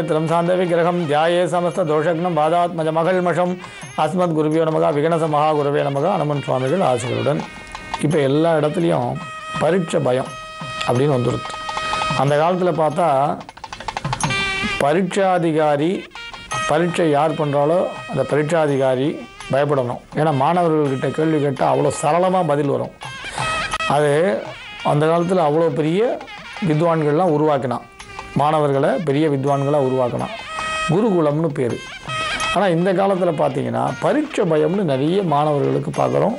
Dirham Shanthavi கிரகம் தியாயே சமஸ்த தோஷக்னம் பாதாத்மஜ மகள்மஷம் அஸ்மத் குருவியோ நமகா விகனச மகா குருவே நமகா அனுமன் சுவாமிகள் ஆசைகளுடன். இப்போ எல்லா இடத்துலையும் பரீட்சை பயம் அப்படின்னு வந்துடுது. அந்த காலத்தில் பார்த்தா பரீட்சாதிகாரி பரீட்சை யார் பண்ணுறாலோ அந்த பரீட்சாதிகாரி பயப்படணும். ஏன்னா மாணவர்கள்கிட்ட கேள்வி கேட்டால் அவ்வளோ சரளமாக பதில் வரும். அது அந்த காலத்தில் அவ்வளோ பெரிய வித்வான்கள்லாம் உருவாக்கினான், மாணவர்களை பெரிய வித்வான்களாக உருவாக்கினான். குருகுலம்னு பேர். ஆனால் இந்த காலத்தில் பார்த்திங்கன்னா பரீட்சை பயம்னு நிறைய மாணவர்களுக்கு பார்க்குறோம்.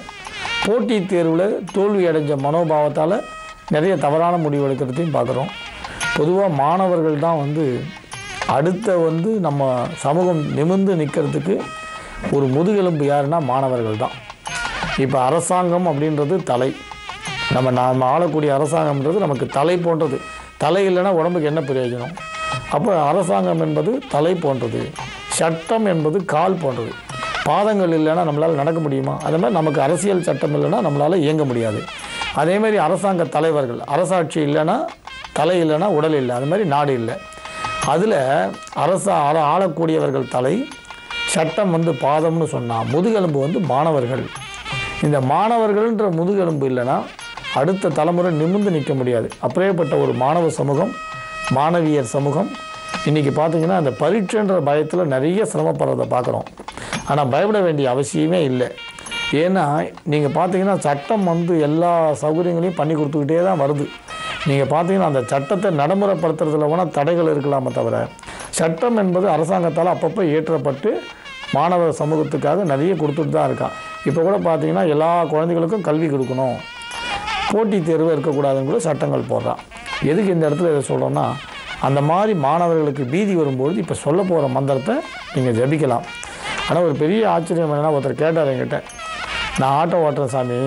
போட்டித் தேர்வில் தோல்வி அடைஞ்ச மனோபாவத்தால் நிறைய தவறான முடிவு எடுக்கிறதையும் பார்க்குறோம். பொதுவாக மாணவர்கள் தான் அடுத்த நம்ம சமூகம் நிமிர்ந்து நிற்கிறதுக்கு ஒரு முதுகெலும்பு யாருன்னா மாணவர்கள் தான். இப்போ அரசாங்கம் அப்படின்றது தலை, நாம் ஆளக்கூடிய அரசாங்கம்ன்றது நமக்கு தலை போன்றது. தலை இல்லைன்னா உடம்புக்கு என்ன பிரயோஜனம்? அப்போ அரசாங்கம் என்பது தலை போன்றது, சட்டம் என்பது கால் போன்றது. பாதங்கள் இல்லைன்னா நம்மளால் நடக்க முடியுமா? அதே மாதிரி நமக்கு அரசியல் சட்டம் இல்லைன்னா நம்மளால் இயங்க முடியாது. அதேமாதிரி அரசாங்க தலைவர்கள், அரசாட்சி இல்லைன்னா தலை இல்லைன்னா உடல் இல்லை, அது மாதிரி நாடு இல்லை. அதில் ஆளக்கூடியவர்கள் தலை, சட்டம் பாதம்னு சொன்னால் முதுகெலும்பு மாணவர்கள். இந்த மாணவர்கள்ன்ற முதுகெலும்பு இல்லைன்னா அடுத்த தலைமுறை நிமிர்ந்து நிற்க முடியாது. அப்படியேப்பட்ட ஒரு மாணவ சமூகம், மாணவியர் சமூகம் இன்றைக்கி பார்த்திங்கன்னா அந்த பரீட்சைன்ற பயத்தில் நிறைய சிரமப்படுறதை பார்க்குறோம். ஆனால் பயப்பட வேண்டிய அவசியமே இல்லை. ஏன்னா நீங்கள் பார்த்தீங்கன்னா சட்டம் எல்லா சௌகரியங்களையும் பண்ணி கொடுத்துக்கிட்டே தான் வருது. நீங்கள் பார்த்தீங்கன்னா அந்த சட்டத்தை நடைமுறைப்படுத்துறதுல வேணால் தடைகள் இருக்கலாமே தவிர, சட்டம் என்பது அரசாங்கத்தால் அப்பப்போ இயற்றப்பட்டு மாணவ சமூகத்துக்காக நிறைய கொடுத்துட்டு தான் இருக்கான். இப்போ கூட பார்த்தீங்கன்னா எல்லா குழந்தைகளுக்கும் கல்வி கொடுக்கணும், போட்டித் தேர்வு இருக்கக்கூடாதுன்னு கூட சட்டங்கள் போடுறான். எதுக்கு இந்த இடத்துல இதை சொல்கிறோன்னா, அந்த மாதிரி மாணவர்களுக்கு பீதி வரும்பொழுது இப்போ சொல்ல போகிற மந்திரத்தை நீங்கள் ஜபிக்கலாம். ஆனால் ஒரு பெரிய ஆச்சரியம் என்னென்னா, ஒருத்தர் கேட்டார் என்கிட்ட, நான் ஆட்டோ ஓட்டுறேன் சாமி,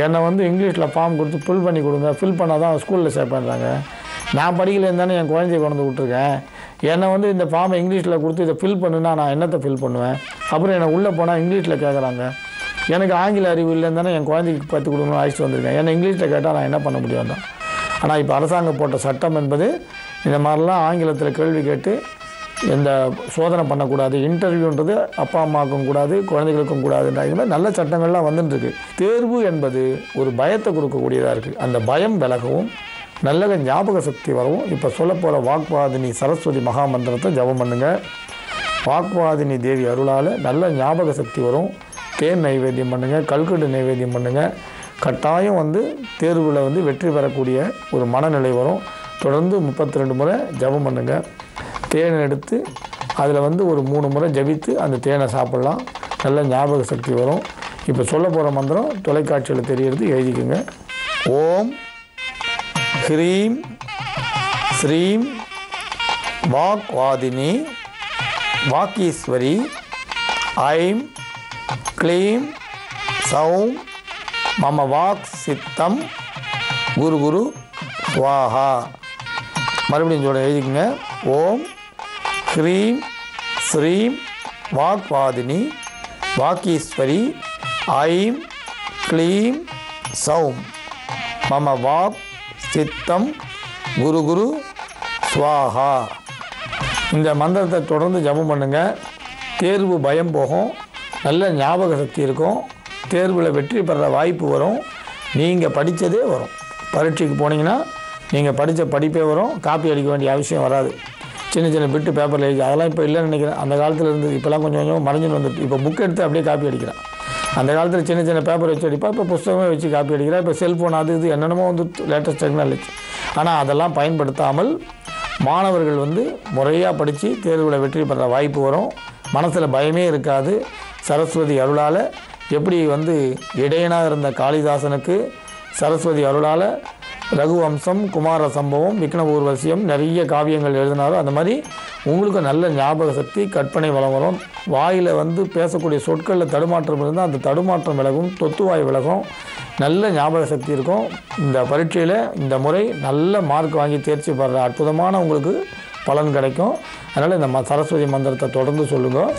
என்னை இங்கிலீஷில் ஃபார்ம் கொடுத்து ஃபில் பண்ணி கொடுங்க, ஃபில் பண்ணால் தான் ஸ்கூலில் சேர்ப்பேன்றாங்க. நான் படிக்கலேன்னு தானே என் குழந்தைய கொண்டு விட்டுருக்கேன். என்னை இந்த ஃபார்மை இங்கிலீஷில் கொடுத்து இதை ஃபில் பண்ணுன்னா நான் என்னத்தை ஃபில் பண்ணுவேன்? அப்புறம் என்னை உள்ளே போனால் இங்கிலீஷில் கேட்குறாங்க. எனக்கு ஆங்கில அறிவு இல்லைன்னு தானே என் குழந்தைக்கு பற்றி கொடுக்கணும்னு அழைச்சிட்டு வந்திருக்கேன். என்னை இங்கிலீஷில் கேட்டால் நான் என்ன பண்ண முடியும் தான். ஆனால் இப்போ அரசாங்கம் போட்ட சட்டம் என்பது இந்த மாதிரிலாம் ஆங்கிலத்தில் கேள்வி கேட்டு எந்த சோதனை பண்ணக்கூடாது, இன்டர்வியூன்றது அப்பா அம்மாவுக்கும் கூடாது, குழந்தைகளுக்கும் கூடாதுன்ற இது மாதிரி நல்ல சட்டங்கள்லாம் வந்துட்டுருக்கு. தேர்வு என்பது ஒரு பயத்தை கொடுக்கக்கூடியதாக இருக்குது. அந்த பயம் விலகவும் நல்ல ஞாபக சக்தி வரவும் இப்போ சொல்ல போகிற வாக்வாதினி சரஸ்வதி மகாமந்திரத்தை ஜபம் பண்ணுங்கள். வாக்வாதினி தேவி அருளால் நல்ல ஞாபக சக்தி வரும். தேன் நைவேத்தியம் பண்ணுங்கள், கல்கண்டு நைவேத்தியம் பண்ணுங்கள். கட்டாயம் தேர்வில் வெற்றி பெறக்கூடிய ஒரு மனநிலை வரும். தொடர்ந்து 32 முறை ஜபம் பண்ணுங்கள். தேனை எடுத்து அதில் ஒரு 3 முறை ஜபித்து அந்த தேனை சாப்பிட்லாம். நல்ல ஞாபக சக்தி வரும். இப்போ சொல்ல போகிற மந்திரம் தொலைக்காட்சியில் தெரிகிறது, எழுதிக்குங்க. ஓம் ஹ்ரீம் ஸ்ரீம் வாக்வாதினி வாக்கீஸ்வரி ஐம் க்ளீம் சௌம் மம வாக் சித்தம் குரு குரு ஸ்வாஹா. மறுபடியும் சொல்ல எழுதிக்குங்க. ஓம் ஹ்ரீம் ஸ்ரீம் வாக்வாதினி வாக்கீஸ்வரி ஐம் க்ளீம் சௌம் மம வாக் சித்தம் குரு குரு ஸ்வாஹா. இந்த மந்திரத்தை தொடர்ந்து ஜபம் பண்ணுங்கள். தேர்வு பயம் போகும், நல்ல ஞாபக சக்தி இருக்கும், தேர்வில் வெற்றி பெற வாய்ப்பு வரும், நீங்கள் படித்ததே வரும். பரீட்சைக்கு போனீங்கன்னா நீங்கள் படித்த படிப்பே வரும், காப்பி அடிக்க வேண்டிய அவசியம் வராது. சின்ன சின்ன பிட்டு பேப்பரில் எழுதி அதெல்லாம் இப்போ இல்லைன்னு நினைக்கிறேன். அந்த காலத்தில் இருந்தது, இப்போலாம் கொஞ்சம் கொஞ்சம் மறைஞ்சின்னு வந்துட்டு. இப்போ புக் எடுத்து அப்படியே காப்பி அடிக்கிறான். அந்த காலத்தில் சின்ன சின்ன பேப்பர் வச்சு அடிப்பா, இப்போ புஸ்தகமே வச்சு காப்பி அடிக்கிறா. இப்போ செல்ஃபோன் அது இது என்னென்னமோ லேட்டஸ்ட் டெக்னாலஜி. ஆனால் அதெல்லாம் பயன்படுத்தாமல் மாணவர்கள் முறையாக படித்து தேர்வில் வெற்றி பெற வாய்ப்பு வரும். மனசில் பயமே இருக்காது. சரஸ்வதி அருளால் எப்படி இடையனாக இருந்த காளிதாசனுக்கு சரஸ்வதி அருளால் ரகுவம்சம், குமார சம்பவம், விக்னபூர்வசியம் நிறைய காவியங்கள் எழுதினாரோ அந்த மாதிரி உங்களுக்கு நல்ல ஞாபக சக்தி, கற்பனை வளம் வரும். வாயில் பேசக்கூடிய சொற்களில் தடுமாற்றம் இருந்தால் அந்த தடுமாற்றம் விலகும், தொத்துவாய் விலகும், நல்ல ஞாபக சக்தி இருக்கும். இந்த பரீட்சையில் இந்த முறை நல்ல மார்க் வாங்கி தேர்ச்சி பெற அற்புதமான உங்களுக்கு பலன் கிடைக்கும். அதனால் இந்த சரஸ்வதி மந்திரத்தை தொடர்ந்து சொல்லுங்கள்.